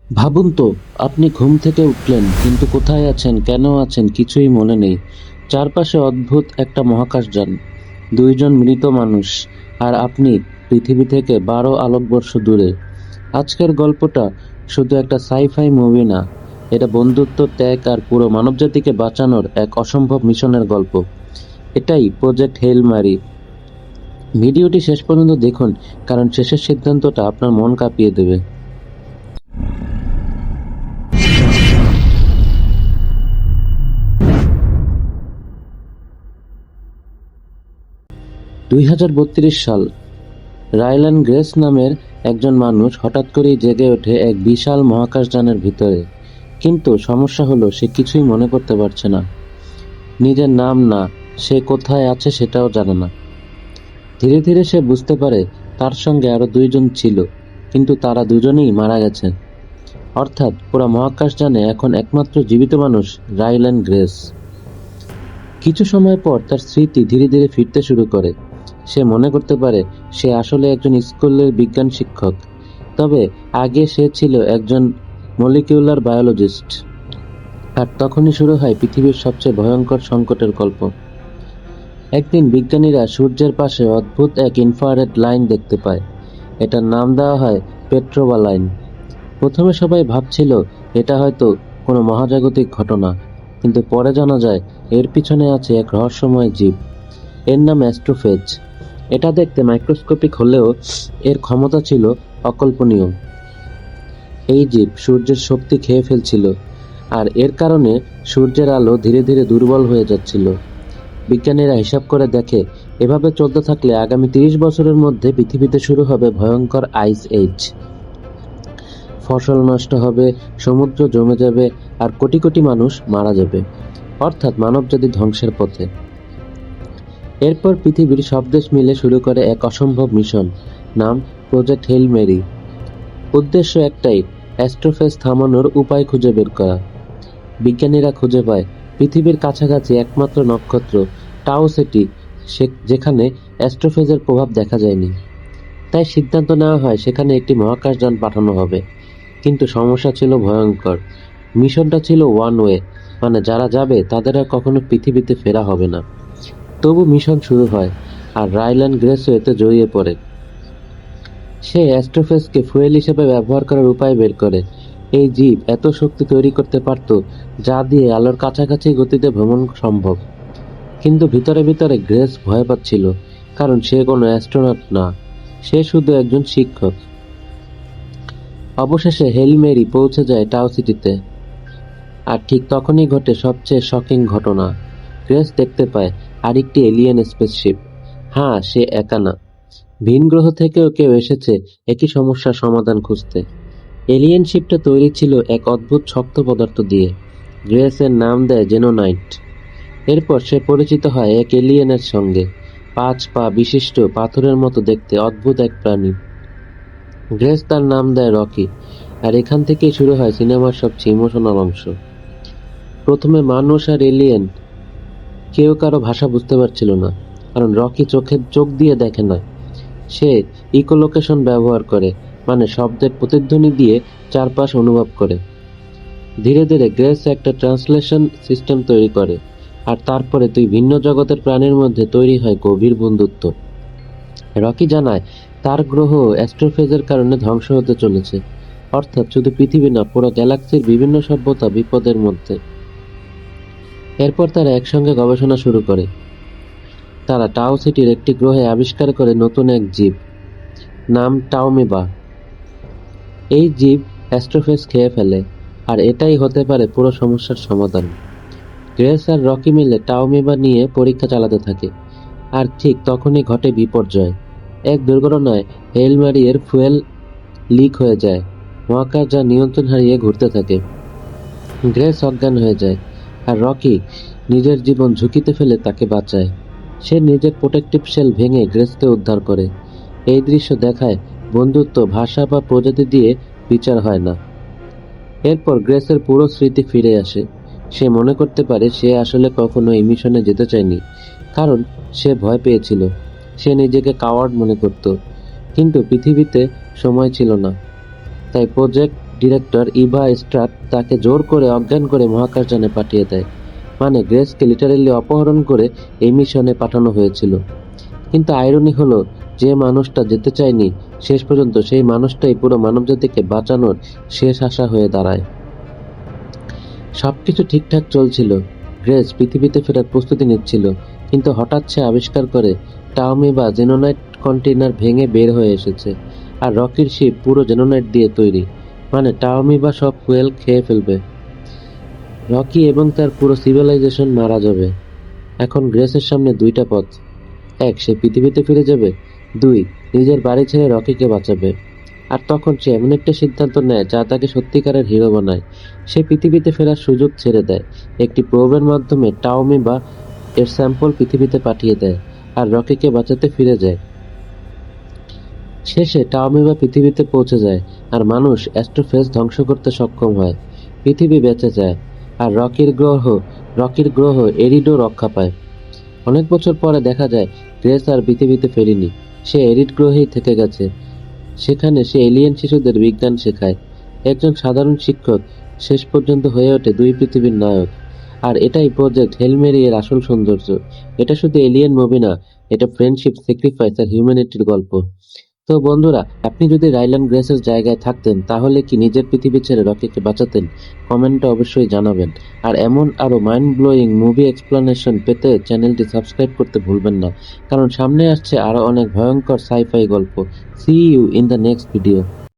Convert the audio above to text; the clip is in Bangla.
ভাবুন তো, আপনি ঘুম থেকে উঠলেন কিন্তু কোথায় আছেন, কেন আছেন কিছুই মনে নেই। চারপাশে অদ্ভুত একটা মহাকাশযান, দুইজন মৃত মানুষ, আর আপনি পৃথিবী থেকে 12 আলোকবর্ষ দূরে। আজকের গল্পটা শুধু একটা সাই-ফাই মুভি না, এটা বন্ধুত্ব, ত্যাগ আর পুরো মানবজাতিকে বাঁচানোর এক অসম্ভব মিশনের গল্প। এটাই প্রজেক্ট হেইল ম্যারি। ভিডিওটি শেষ পর্যন্ত দেখুন, কারণ শেষের সিদ্ধান্তটা আপনার মন কাঁপিয়ে দেবে। 2032 সাল। রায়লান গ্রেস নামের একজন মানুষ হঠাৎ করেই জেগে ওঠে এক বিশাল মহাকাশযানের ভিতরে। কিন্তু সমস্যা হলো, সে কিছুই মনে করতে পারছে না। নিজের নাম না, সে কোথায় আছে সেটাও জানে না। ধীরে ধীরে সে বুঝতে পারে তার সঙ্গে আরো দুইজন ছিল, কিন্তু তারা দুজনেই মারা গেছে। অর্থাৎ পুরো মহাকাশযানে এখন একমাত্র জীবিত মানুষ রায়লান গ্রেস। কিছু সময় পর তার স্মৃতি ধীরে ধীরে ফিরতে শুরু করে। সে মনে করতে পারে সে আসলে একজন স্কুলের বিজ্ঞান শিক্ষক, তবে আগে সে ছিল একজন মলিকিউলার বায়োলজিস্ট। আর তখনই শুরু হয় পৃথিবীর সবচেয়ে ভয়ঙ্কর সংকটের গল্প। একদিন বিজ্ঞানীরা সূর্যের পাশে অদ্ভুত এক ইনফ্রারেড লাইন দেখতে পায়। এটার নাম দেওয়া হয় পেট্রোভা লাইন। প্রথমে সবাই ভাবছিল এটা হয়তো কোনো মহাজাগতিক ঘটনা, কিন্তু পরে জানা যায় এর পিছনে আছে এক রহস্যময় জীব। এর নাম অ্যাস্ট্রোফেজ। এটা দেখতে মাইক্রোস্কোপিক হলেও এর ক্ষমতা ছিল অকল্পনীয়। এই জীব সূর্যের শক্তি খেয়ে ফেলছিল, আর এর কারণে সূর্যের আলো ধীরে ধীরে দুর্বল হয়ে যাচ্ছিল। বিজ্ঞানীরা হিসাব করে দেখে, এভাবে চলতে থাকলে আগামী 30 বছরের মধ্যে পৃথিবীতে শুরু হবে ভয়ঙ্কর আইস এজ। ফসল নষ্ট হবে, সমুদ্র জমে যাবে, আর কোটি কোটি মানুষ মারা যাবে। অর্থাৎ মানবজাতি ধ্বংসের পথে। এরপর পৃথিবীর সব দেশ মিলে শুরু করে এক অসম্ভব মিশন, নাম প্রজেক্ট হেইল ম্যারি। উদ্দেশ্য একটাই, অ্যাস্ট্রোফেজ থামানোর উপায় খুঁজে বের করা। বিজ্ঞানীরা খুঁজে পায় পৃথিবীর কাছাকাছি একমাত্র নক্ষত্র টাও সেটি, যেখানে অ্যাস্ট্রোফেজের প্রভাব দেখা যায়নি। তাই সিদ্ধান্ত নেওয়া হয় সেখানে একটি মহাকাশযান পাঠানো হবে। কিন্তু সমস্যা ছিল ভয়ঙ্কর। মিশনটা ছিল ওয়ান ওয়ে, মানে যারা যাবে তাদের আর কখনো পৃথিবীতে ফেরা হবে না। তবু মিশন শুরু হয়, আর রায়লান গ্রেসও এতে জড়িয়ে পড়ে। সে অ্যাস্ট্রোফেজকে ফুয়েল হিসেবে ব্যবহার করার উপায় বের করে। এই জীব এত শক্তি তৈরি করতে পারত যা দিয়ে আলোর কাছাকাছি গতিতে ভ্রমণ সম্ভব। কিন্তু ভিতরে ভিতরে গ্রেস ভয় পাচ্ছিল, কারণ সে কোনো অ্যাস্ট্রোনট না, সে শুধু একজন শিক্ষক। অবশেষে হেইল ম্যারি পৌঁছে যায় টাও সিটিতে। আর ঠিক তখনই ঘটে সবচেয়ে শকিং ঘটনা। গ্রেস দেখতে পায় আরেকটি এলিয়েন স্পেসশিপ। হ্যাঁ, সে একা না, ভিন গ্রহ থেকেও কেউ এসেছে একই সমস্যার সমাধান খুঁজতে। এলিয়েন শিপটা তৈরি ছিল এক অদ্ভুত শক্ত পদার্থ দিয়ে। গ্রেস এর নাম দেয় জেনোনাইট। এরপর সে পরিচিত হয় এক এলিয়েনের সঙ্গে, 5 পা বিশিষ্ট পাথরের মতো দেখতে অদ্ভুত এক প্রাণী। গ্রেস তার নাম দেয় রকি। আর এখান থেকেই শুরু হয় সিনেমার সবচেয়ে ইমোশনাল অংশ। প্রথমে মানুষ আর এলিয়েন কেউ কারো ভাষা বুঝতে পারছিল না, কারণ রকি চোখ দিয়ে দেখে না। সে ইকোলোকেশন ব্যবহার করে, মানে শব্দের প্রতিধ্বনি দিয়ে চারপাশ অনুভব করে। ধীরে ধীরে গ্রেস একটা ট্রান্সলেশন সিস্টেম তৈরি করে, আর তারপরে দুই ভিন্ন জগতের প্রাণীর মধ্যে তৈরি হয় গভীর বন্ধুত্ব। রকি জানায় তার গ্রহ অ্যাস্ট্রোফেজের কারণে ধ্বংস হতে চলেছে। অর্থাৎ শুধু পৃথিবী না, পুরো গ্যালাক্সির বিভিন্ন সভ্যতা বিপদের মধ্যে। এরপর তারা একসঙ্গে গবেষণা শুরু করে। তারা টাও সিটির একটি গ্রহে আবিষ্কার করে নতুন এক জীব, নাম টাওমেবা। এই জীব অ্যাস্ট্রোফেজ খেয়ে ফেলে, আর এটাই হতে পারে পুরো সমস্যার সমাধান। গ্রেস আর রকি মিলে টাওমেবা নিয়ে পরীক্ষা চালাতে থাকে। আর ঠিক তখনই ঘটে বিপর্যয়। এক দুর্ঘটনায় হেইল ম্যারি এর ফুয়েল লিক হয়ে যায়। মহাকাশ যা নিয়ন্ত্রণ হারিয়ে ঘুরতে থাকে। গ্রেস অজ্ঞান হয়ে যায়, আর রকি নিজের জীবন ঝুঁকিতে ফেলে তাকে বাঁচায়। সে নিজের প্রোটেক্টিভ শেল ভেঙে গ্রেসকে উদ্ধার করে। এই দৃশ্য দেখায় বন্ধুত্ব ভাষা বা প্রজাতি দিয়ে বিচার হয় না। এরপর গ্রেসের পুরো স্মৃতি ফিরে আসে। সে মনে করতে পারে সে আসলে কখনো এই মিশনে যেতে চায়নি, কারণ সে ভয় পেয়েছিল। সে নিজেকে কাওয়ার্ড মনে করত। কিন্তু পৃথিবীতে সময় ছিল না। তাই প্রজেক্ট ডিরেক্টর ইভা স্ট্রাট তাকে জোর করে অজ্ঞান করে মহাকাশযানে পাঠিয়ে দেয়। মানে গ্রেসকে লিটারেলি অপহরণ করে এই মিশনে পাঠানো হয়েছিল। কিন্তু আইরনি হলো, যে মানুষটা যেতে চায়নি শেষ পর্যন্ত সেই মানুষটাই পুরো মানবজাতিকে বাঁচানোর শেষ আশা হয়ে দাঁড়ায়। সবকিছু ঠিকঠাক চলছিল। গ্রেস পৃথিবীতে ফেরার প্রস্তুতি নিচ্ছিল, কিন্তু হঠাৎ সে আবিষ্কার করে টাওমি বা জেনোনাইট কন্টেইনার ভেঙে বের হয়ে এসেছে। আর রকির শিপ পুরো জেনোনাইট দিয়ে তৈরি। মানে টাওমি বা সব ফুয়েল খেয়ে ফেলবে। রকি এবং তার পুরো সিভিলাইজেশন মারা যাবে। এখন গ্রেসের সামনে দুইটা পথ। এক, সে পৃথিবীতে ফিরে যাবে। দুই, নিজের বাড়ি ছেড়ে রকিকে বাঁচাবে। আর তখন সে এমন একটা সিদ্ধান্ত নেয় যা তাকে সত্যিকারের হিরো বানায়। সে পৃথিবীতে ফেরার সুযোগ ছেড়ে দেয়, একটি প্রোবের মাধ্যমে টাওমি বা এর স্যাম্পল পৃথিবীতে পাঠিয়ে দেয়, আর রকিকে বাঁচাতে ফিরে যায়। শেষে টাওমি বা পৃথিবীতে পৌঁছে যায়, আর মানুষ অ্যাস্ট্রোফেজ ধ্বংস করতে সক্ষম হয়। পৃথিবী বেঁচে যায়, আর রকির গ্রহ এরিডো রক্ষা পায়। অনেক বছর পরে দেখা যায় গ্রেস আর পৃথিবীতে ফেরেনি, সে এরিড গ্রহেই থেকে গেছে। সেখানে সে এলিয়েন শিশুদের বিজ্ঞান শেখায়। একজন সাধারণ শিক্ষক শেষ পর্যন্ত হয়ে ওঠে দুই পৃথিবীর নায়ক। আর এটাই প্রজেক্ট হেল মেরি এর আসল সৌন্দর্য। এটা শুধু এলিয়েন মুভি না, এটা ফ্রেন্ডশিপ, স্যাক্রিফাইস আর হিউম্যানিটির গল্প। তো বন্ধুরা, আপনি যদি রাইলান গ্রেসের জায়গায় থাকতেন তাহলে কি নিজের পৃথিবী ছেড়ে রকিকে বাঁচাতেন? কমেন্টে অবশ্যই জানাবেন। আর এমন আরো মাইন্ড ব্লোয়িং মুভি এক্সপ্লানেশন পেতে চ্যানেলটি সাবস্ক্রাইব করতে ভুলবেন না, কারণ সামনে আসছে আরো অনেক ভয়ঙ্কর সাইফাই গল্প। See you in the next video.